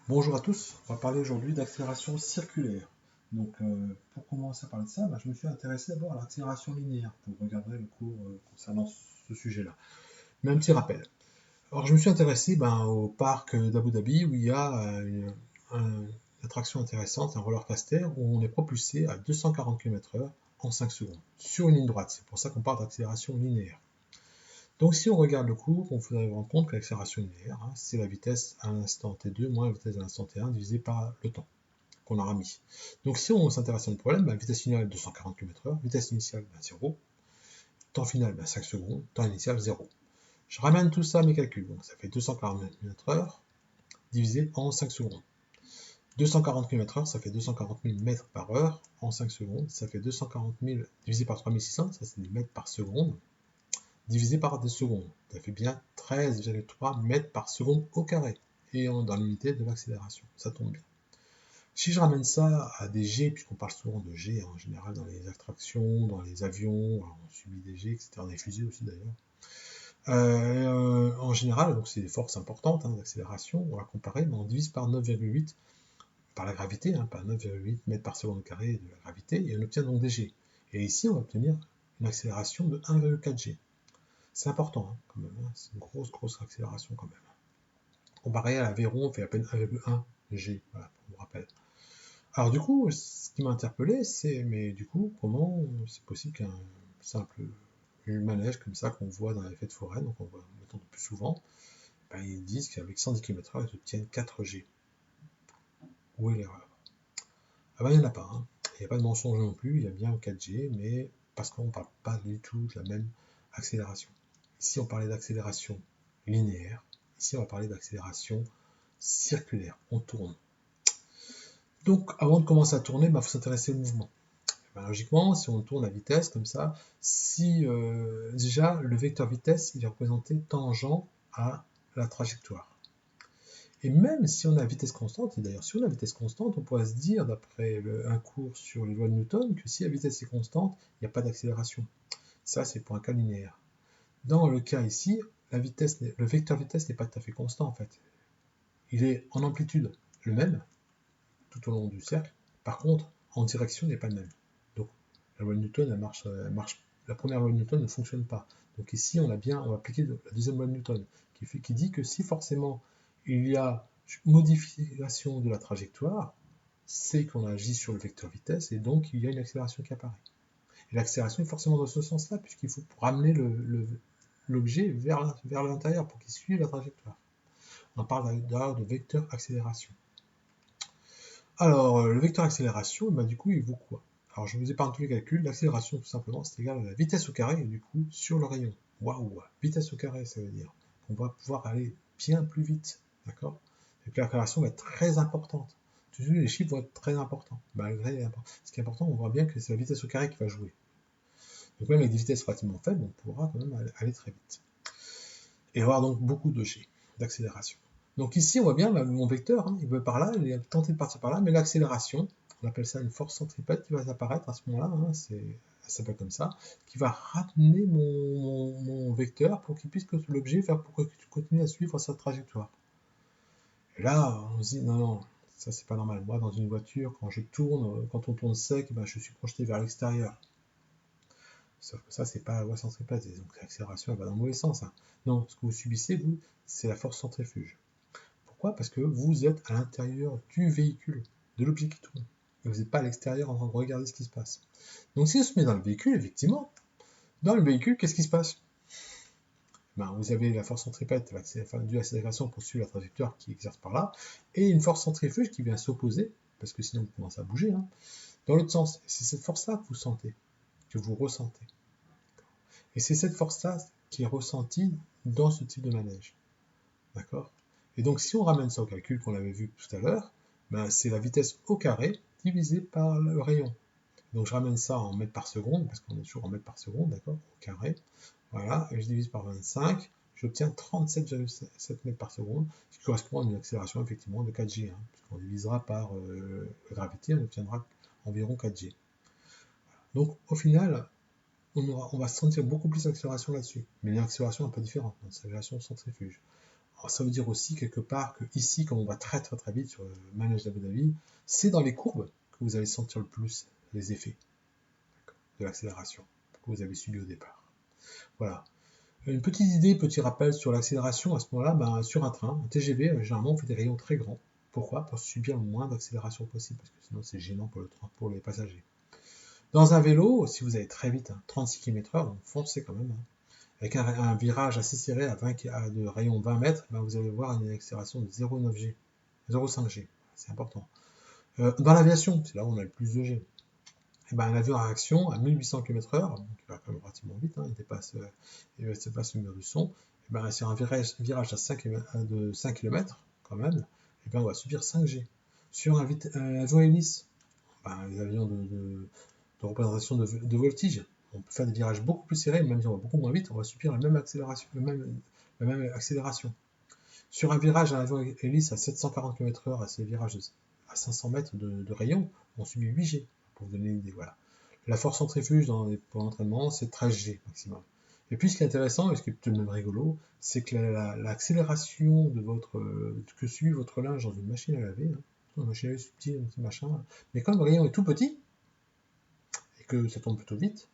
Bonjour à tous, on va parler aujourd'hui d'accélération circulaire. Donc, pour commencer à parler de ça, je me suis intéressé d'abord à l'accélération linéaire. Vous regarderez le cours concernant ce sujet-là. Mais un petit rappel. Alors, je me suis intéressé au parc d'Abu Dhabi où il y a une attraction intéressante, un roller coaster où on est propulsé à 240 km/h en 5 secondes sur une ligne droite. C'est pour ça qu'on parle d'accélération linéaire. Donc si on regarde le cours, on faudrait rendre compte que l'accélération linéaire, c'est la vitesse à l'instant t2 moins la vitesse à l'instant t1 divisé par le temps qu'on aura mis. Donc si on s'intéresse à notre problème, vitesse finale 240 km/h, vitesse initiale 0, temps final 5 secondes, temps initial 0. Je ramène tout ça à mes calculs, donc ça fait 240 km/h divisé en 5 secondes. 240 km/h, ça fait 240 000 mètres par heure en 5 secondes, ça fait 240 000 divisé par 3600, ça c'est des mètres par seconde, divisé par des secondes. Ça fait bien 13,3 mètres par seconde au carré, et dans l'unité de l'accélération. Ça tombe bien. Si je ramène ça à des G, puisqu'on parle souvent de G en général dans les attractions, dans les avions, on subit des G, etc., dans les fusées aussi d'ailleurs. En général, donc c'est des forces importantes d'accélération, on va comparer, on divise par 9,8 par la gravité, par 9,8 mètres par seconde au carré de la gravité, et on obtient donc des G. Et ici, on va obtenir une accélération de 1,4 G. C'est important, quand même, c'est une grosse accélération quand même. Comparé à l'Aveyron, on fait à peine 1,1 G, voilà, pour vous rappel. Alors du coup, ce qui m'a interpellé, c'est, mais du coup, comment c'est possible qu'un simple manège comme ça qu'on voit dans les fêtes foraines, donc on voit de plus souvent, ils disent qu'avec 110 km/h, ils obtiennent 4G. Où est l'erreur? Ah il n'y en a pas, il n'y a pas de mensonge non plus, il y a bien 4G, mais parce qu'on ne parle pas du tout de la même accélération. Ici, on parlait d'accélération linéaire, ici, on va parler d'accélération circulaire, on tourne. Donc, avant de commencer à tourner, faut s'intéresser au mouvement. Logiquement, si on tourne à vitesse comme ça, si déjà le vecteur vitesse il est représenté tangent à la trajectoire. Et même si on a vitesse constante, et d'ailleurs si on a vitesse constante, on pourrait se dire, d'après un cours sur les lois de Newton, que si la vitesse est constante, il n'y a pas d'accélération. Ça, c'est pour un cas linéaire. Dans le cas ici, le vecteur vitesse n'est pas tout à fait constant en fait. Il est en amplitude le même, tout au long du cercle. Par contre, en direction, il n'est pas le même. Donc, la loi de Newton, elle marche, la première loi de Newton ne fonctionne pas. Donc ici, on va appliquer la deuxième loi de Newton, qui dit que si forcément il y a modification de la trajectoire, c'est qu'on agit sur le vecteur vitesse, et donc il y a une accélération qui apparaît. Et l'accélération est forcément dans ce sens-là, puisqu'il faut ramener l'objet vers l'intérieur pour qu'il suive la trajectoire. On parle d'ailleurs de vecteur accélération. Alors, le vecteur accélération, du coup, il vaut quoi? Alors, je vous épargne tous les calculs. L'accélération, tout simplement, c'est égal à la vitesse au carré, et du coup, sur le rayon. Waouh! Vitesse au carré, ça veut dire qu'on va pouvoir aller bien plus vite, d'accord? Donc, l'accélération va être très importante. Toujours, les chiffres vont être très importants. Malgré ce qui est important, on voit bien que c'est la vitesse au carré qui va jouer. Donc, même avec des vitesses relativement faibles, on pourra quand même aller très vite. Et avoir donc beaucoup de G d'accélération. Donc ici, on voit bien mon vecteur, il veut par là, il est tenté de partir par là, mais l'accélération, on appelle ça une force centripète qui va apparaître à ce moment-là, ça s'appelle comme ça, qui va ramener mon vecteur pour qu'il puisse que l'objet pour qu'il continue à suivre sa trajectoire. Et là, on se dit, non, ça c'est pas normal. Moi, dans une voiture, quand on tourne sec, je suis projeté vers l'extérieur. Sauf que ça, c'est pas la loi centripète, et donc l'accélération, elle va dans le mauvais sens. Non, ce que vous subissez, vous, c'est la force centrifuge. Pourquoi? Parce que vous êtes à l'intérieur du véhicule, de l'objet qui tourne. Et vous n'êtes pas à l'extérieur en train de regarder ce qui se passe. Donc si on se met dans le véhicule, effectivement, dans le véhicule, qu'est-ce qui se passe? Vous avez la force centripète due à l'accélération pour suivre la trajectoire qui exerce par là, et une force centrifuge qui vient s'opposer, parce que sinon vous commencez à bouger, dans l'autre sens. C'est cette force-là que vous sentez, que vous ressentez. Et c'est cette force-là qui est ressentie dans ce type de manège. D'accord? Et donc, si on ramène ça au calcul qu'on avait vu tout à l'heure, c'est la vitesse au carré divisée par le rayon. Donc, je ramène ça en mètres par seconde, parce qu'on est toujours en mètres par seconde, d'accord? Au carré. Voilà, et je divise par 25, j'obtiens 37,7 mètres par seconde, ce qui correspond à une accélération effectivement de 4G, puisqu'on divisera par la gravité, on obtiendra environ 4G. Donc, au final, on va sentir beaucoup plus d'accélération là-dessus, mais une accélération un peu différente, une accélération centrifuge. Alors, ça veut dire aussi quelque part que ici, comme on va très très très vite sur le manège d'Abu Dhabi, c'est dans les courbes que vous allez sentir le plus les effets de l'accélération que vous avez subi au départ. Voilà. Une petite idée, petit rappel sur l'accélération, à ce moment-là, ben, sur un train, un TGV, généralement on fait des rayons très grands. Pourquoi? Pour subir le moins d'accélération possible, parce que sinon c'est gênant pour, pour les passagers. Dans un vélo, si vous allez très vite, 36 km/h, donc foncez quand même, avec un virage assez serré de rayon 20 mètres, ben, vous allez voir une accélération de 0,9 G, 0,5 G, c'est important. Dans l'aviation, c'est là où on a le plus de G. Et ben, un avion à réaction à 1800 km/h, donc il va quand même relativement vite, il dépasse le mur du son, et ben, sur un virage de 5 km quand même, et ben, on va subir 5 G. Sur un avion hélice, ben, les avions de représentation de voltige, on peut faire des virages beaucoup plus serrés, même si on va beaucoup moins vite, on va subir la même accélération. Sur un virage à avion hélice à 740 km/h, à ces virages à 500 mètres de rayon, on subit 8 G, pour vous donner une idée. Voilà. La force centrifuge pour l'entraînement, c'est 13 G maximum. Et puis ce qui est intéressant, et ce qui est tout de même rigolo, c'est que l'accélération que suit votre linge dans une machine à laver, une machine à laver subtile, un petit machin, mais comme le rayon est tout petit, et que ça tombe plutôt vite,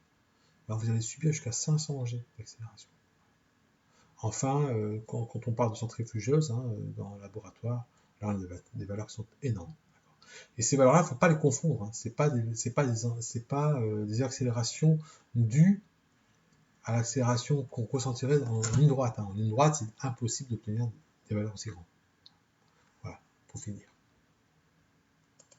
ben vous allez subir jusqu'à 500 G d'accélération. Enfin, quand on parle de centrifugeuse, dans le laboratoire, là on a des valeurs qui sont énormes. Et ces valeurs-là, il ne faut pas les confondre. Ce n'est pas des accélérations dues à l'accélération qu'on ressentirait en ligne droite. En ligne droite, c'est impossible d'obtenir des valeurs aussi grandes. Voilà, pour finir.